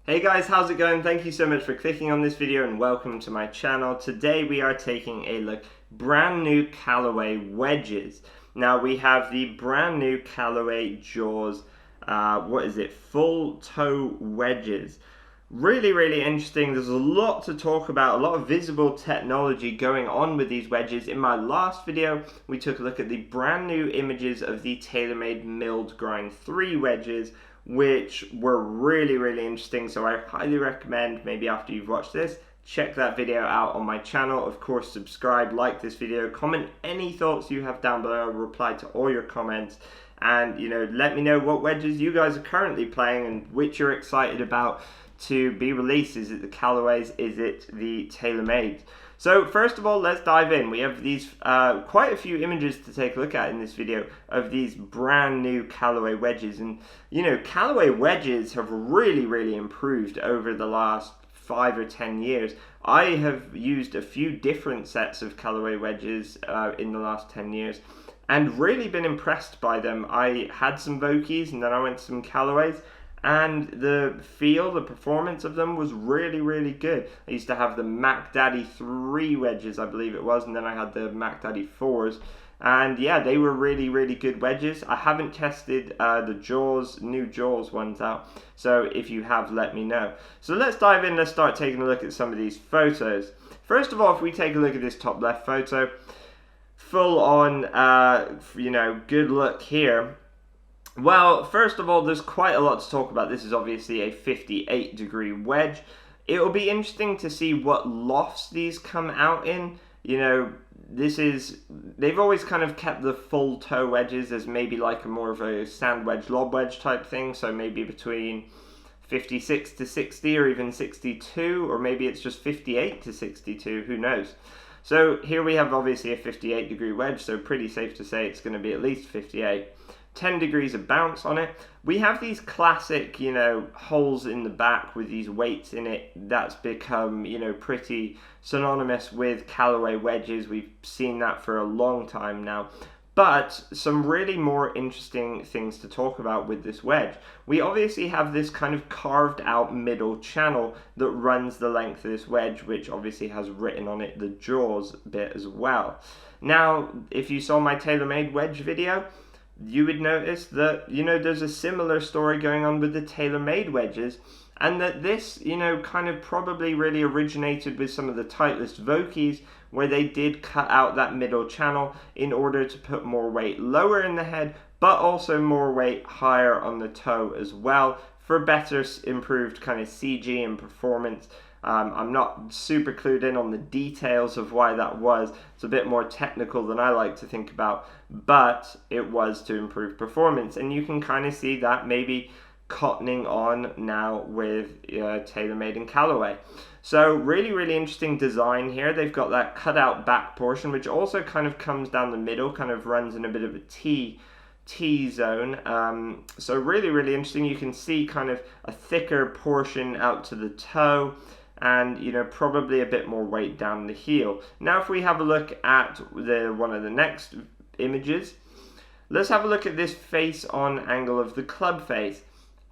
Hey guys, how's it going? Thank you so much for clicking on this video and welcome to my channel. Today we are taking a look brand new Callaway wedges. Now we have the brand new Callaway Jaws, full toe wedges. Really interesting. There's a lot to talk about, a lot of visible technology going on with these wedges. In my last video, we took a look at the brand new images of the TaylorMade milled grind 3 wedges, which were really interesting. So I highly recommend, maybe after you've watched this, check that video out on my channel. Of course, subscribe, like this video, comment any thoughts you have down below. I'll reply to all your comments. And, let me know what wedges you guys are currently playing and which you're excited about to be released. Is it the Callaways? Is it the TaylorMades? So first of all, let's dive in. We have these quite a few images to take a look at in this video of these brand new Callaway wedges. And Callaway wedges have really improved over the last 5 or 10 years. I have used a few different sets of Callaway wedges in the last 10 years and really been impressed by them. I had some Vokeys and then I went to some Callaways, and the feel, the performance of them was really good. I used to have the Mac Daddy 3 wedges, I believe it was, and then I had the Mac Daddy 4s. And yeah, they were really good wedges. I haven't tested the new Jaws ones out, so if you have, let me know. So let's dive in, let's start taking a look at some of these photos. First of all, if we take a look at this top left photo, full on, good look here. Well, first of all, there's quite a lot to talk about. This is obviously a 58-degree wedge. It will be interesting to see what lofts these come out in. They've always kind of kept the full toe wedges as maybe like more of a sand wedge, lob wedge type thing. So maybe between 56 to 60 or even 62, or maybe it's just 58 to 62, who knows. So here we have obviously a 58-degree wedge, so pretty safe to say it's going to be at least 58. 10 degrees of bounce on it. We have these classic, holes in the back with these weights in it. That's become, pretty synonymous with Callaway wedges. We've seen that for a long time now. But some really more interesting things to talk about with this wedge. We obviously have this kind of carved out middle channel that runs the length of this wedge, which obviously has written on it the Jaws bit as well. Now, if you saw my TaylorMade wedge video, you would notice that, there's a similar story going on with the TaylorMade wedges, and that this, kind of probably really originated with some of the Titleist Vokeys, where they did cut out that middle channel in order to put more weight lower in the head, but also more weight higher on the toe as well, for better improved kind of CG and performance. I'm not super clued in on the details of why that was. It's a bit more technical than I like to think about, but it was to improve performance. And you can kind of see that maybe cottoning on now with TaylorMade and Callaway. So really interesting design here. They've got that cutout back portion, which also kind of comes down the middle, kind of runs in a bit of a T zone. So really interesting. You can see kind of a thicker portion out to the toe, and probably a bit more weight down the heel. Now if we have a look at one of the next images, let's have a look at this face on angle of the club face.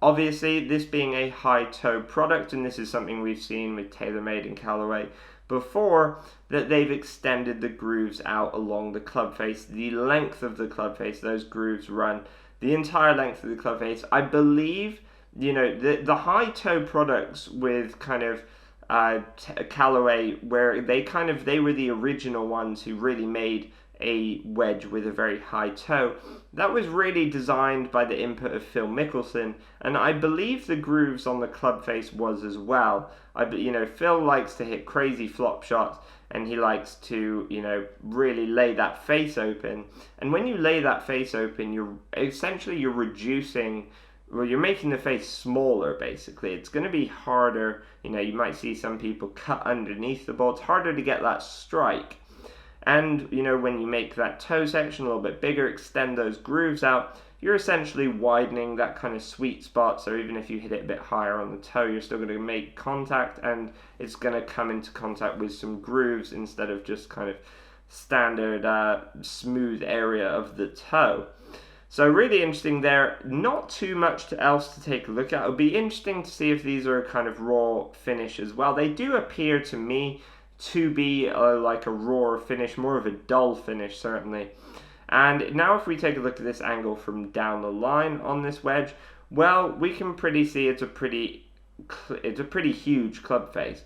Obviously, this being a high toe product, and this is something we've seen with TaylorMade and Callaway before, that they've extended the grooves out along the club face, the length of the club face. Those grooves run the entire length of the club face. I believe the high toe products with kind of Callaway, where they were the original ones who really made a wedge with a very high toe. That was really designed by the input of Phil Mickelson, and I believe the grooves on the club face was as well. Phil likes to hit crazy flop shots, and he likes to really lay that face open. And when you lay that face open, you're reducing, well, you're making the face smaller, basically. It's going to be harder. You might see some people cut underneath the ball. It's harder to get that strike. And, when you make that toe section a little bit bigger, extend those grooves out, you're essentially widening that kind of sweet spot. So even if you hit it a bit higher on the toe, you're still going to make contact, and it's going to come into contact with some grooves instead of just kind of standard smooth area of the toe. So really interesting there. Not too much else to take a look at. It'll be interesting to see if these are a kind of raw finish as well. They do appear to me to be like a raw finish, more of a dull finish certainly. And now if we take a look at this angle from down the line on this wedge, well, we can pretty see it's a pretty huge club face.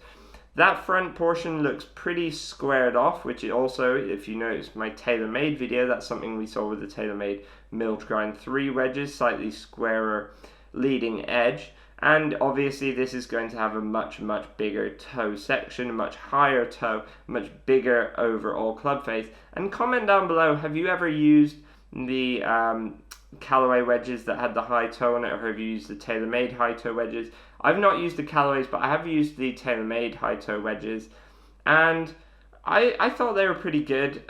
That front portion looks pretty squared off, which also, if you notice my TaylorMade video, that's something we saw with the TaylorMade milled grind 3 wedges, slightly squarer leading edge. And obviously this is going to have a much bigger toe section, a much higher toe, much bigger overall club face. And comment down below, have you ever used the Callaway wedges that had the high toe on it, or have you used the TaylorMade high toe wedges? I've not used the Callaways, but I have used the TaylorMade high toe wedges, and I thought they were pretty good.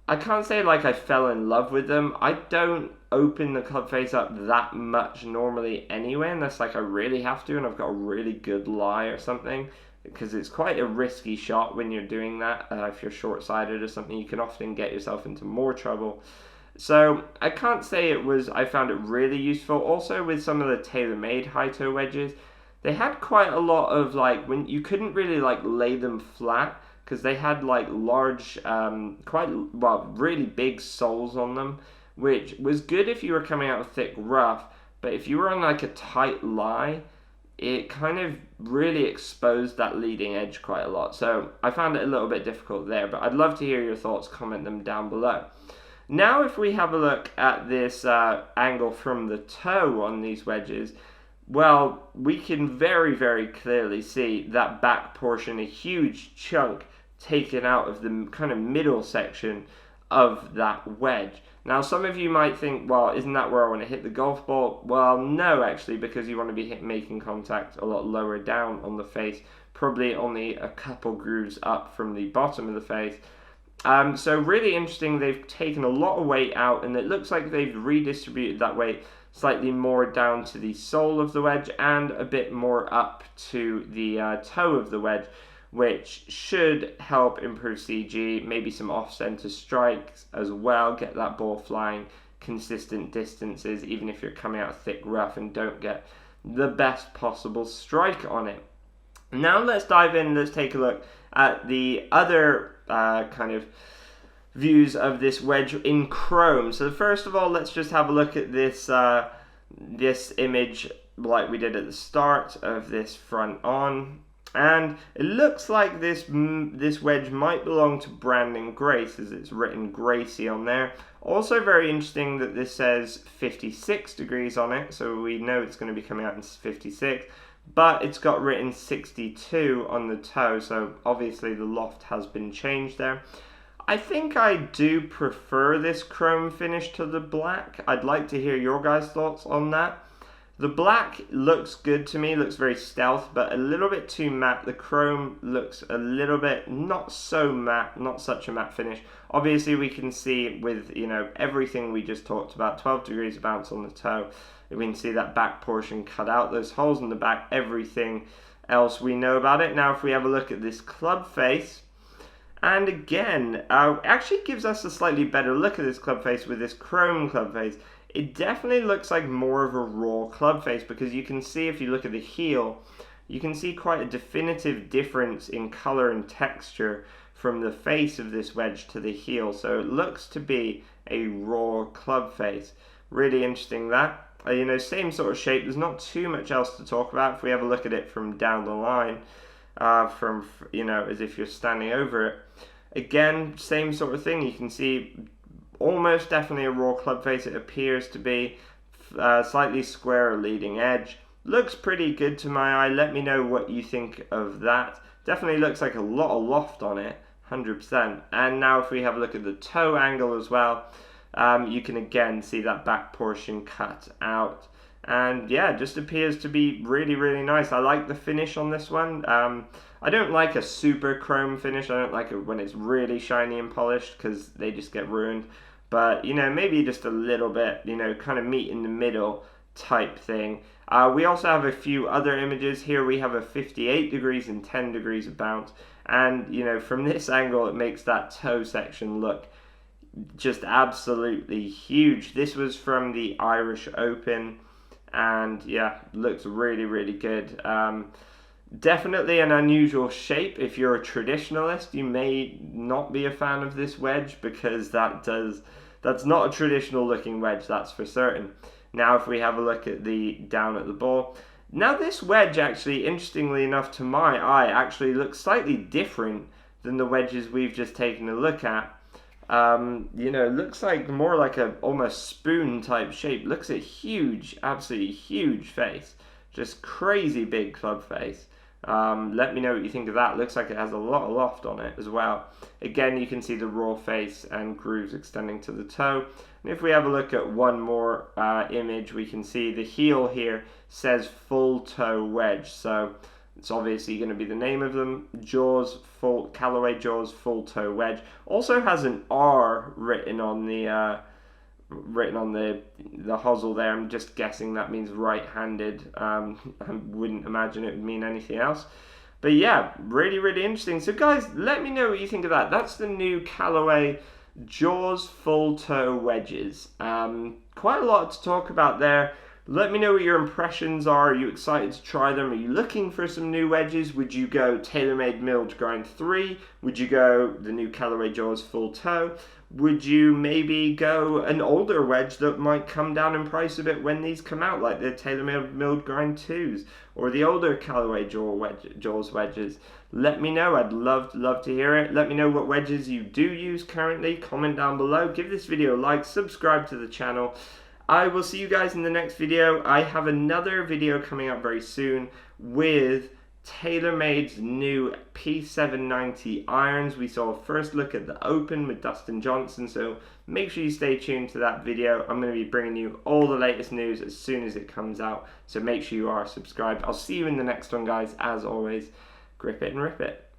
I can't say like I fell in love with them. I don't open the club face up that much normally anyway, unless like I really have to and I've got a really good lie or something, because it's quite a risky shot when you're doing that. If you're short-sighted or something, you can often get yourself into more trouble. So I can't say I found it really useful. Also with some of the TaylorMade high toe wedges, they had quite a lot of like, when you couldn't really like lay them flat, because they had like large, really big soles on them, which was good if you were coming out of thick rough, but if you were on like a tight lie, it kind of really exposed that leading edge quite a lot. So I found it a little bit difficult there, but I'd love to hear your thoughts, comment them down below. Now if we have a look at this angle from the toe on these wedges, well, we can very clearly see that back portion, a huge chunk taken out of the kind of middle section of that wedge. Now some of you might think, well, isn't that where I want to hit the golf ball? Well, no, actually, because you want to be making contact a lot lower down on the face, probably only a couple grooves up from the bottom of the face. So really interesting, they've taken a lot of weight out, and it looks like they've redistributed that weight slightly more down to the sole of the wedge and a bit more up to the toe of the wedge, which should help improve CG, maybe some off-center strikes as well, get that ball flying consistent distances, even if you're coming out thick rough and don't get the best possible strike on it. Now let's dive in, let's take a look at the other kind of views of this wedge in chrome. So first of all, let's just have a look at this this image like we did at the start of this front on. And it looks like this wedge might belong to Brandon Grace, as it's written Gracie on there. Also very interesting that this says 56 degrees on it, so we know it's going to be coming out in 56, but it's got written 62 on the toe, so obviously the loft has been changed there. I think I do prefer this chrome finish to the black. I'd like to hear your guys' thoughts on that. The black looks good to me, looks very stealth, but a little bit too matte. The chrome looks a little bit not so matte, not such a matte finish. Obviously we can see with, you know, everything we just talked about, 12 degrees of bounce on the toe. We can see that back portion cut out, those holes in the back, everything else we know about it. Now if we have a look at this club face, and again, actually gives us a slightly better look at this club face with this chrome club face. It definitely looks like more of a raw club face, because you can see, if you look at the heel, you can see quite a definitive difference in color and texture from the face of this wedge to the heel. So it looks to be a raw club face. Really interesting that. You know, same sort of shape. There's not too much else to talk about. If we have a look at it from down the line, from, you know, as if you're standing over it. Again, same sort of thing. You can see almost definitely a raw club face. It appears to be slightly squarer leading edge. Looks pretty good to my eye. Let me know what you think of that. Definitely looks like a lot of loft on it, 100%. And now if we have a look at the toe angle as well, you can again see that back portion cut out. And yeah, just appears to be really nice. I like the finish on this one. I don't like a super chrome finish. I don't like it when it's really shiny and polished, because they just get ruined. But, you know, maybe just a little bit, you know, kind of meet in the middle type thing. We also have a few other images. Here we have a 58 degrees and 10 degrees of bounce. And, you know, from this angle, it makes that toe section look just absolutely huge. This was from the Irish Open, and yeah, looks really, really good. Definitely an unusual shape. If you're a traditionalist, you may not be a fan of this wedge, because that's not a traditional looking wedge, that's for certain. Now if we have a look at the down at the ball, now this wedge actually, interestingly enough to my eye, actually looks slightly different than the wedges we've just taken a look at. You know, looks like more like a almost spoon type shape. Looks a huge, absolutely huge face, just crazy big club face. Let me know what you think of that. Looks like it has a lot of loft on it as well. Again, you can see the raw face and grooves extending to the toe. And if we have a look at one more image, we can see the heel here says full toe wedge. So it's obviously going to be the name of them. Callaway Jaws full toe wedge. Also has an R written on the hosel there. I'm just guessing that means right-handed. I wouldn't imagine it would mean anything else. But yeah, really, really interesting. So guys, let me know what you think of that. That's the new Callaway Jaws full toe wedges. Quite a lot to talk about there. Let me know what your impressions are. Are you excited to try them? Are you looking for some new wedges? Would you go TaylorMade Milled Grind 3? Would you go the new Callaway Jaws full toe? Would you maybe go an older wedge that might come down in price a bit when these come out, like the TaylorMade Milled Grind 2s or the older Callaway Jaws wedges? Let me know. I'd love to hear it. Let me know what wedges you do use currently. Comment down below. Give this video a like. Subscribe to the channel. I will see you guys in the next video. I have another video coming up very soon with TaylorMade's new P790 irons. We saw a first look at the Open with Dustin Johnson, so make sure you stay tuned to that video. I'm going to be bringing you all the latest news as soon as it comes out, so make sure you are subscribed. I'll see you in the next one, guys. As always, grip it and rip it.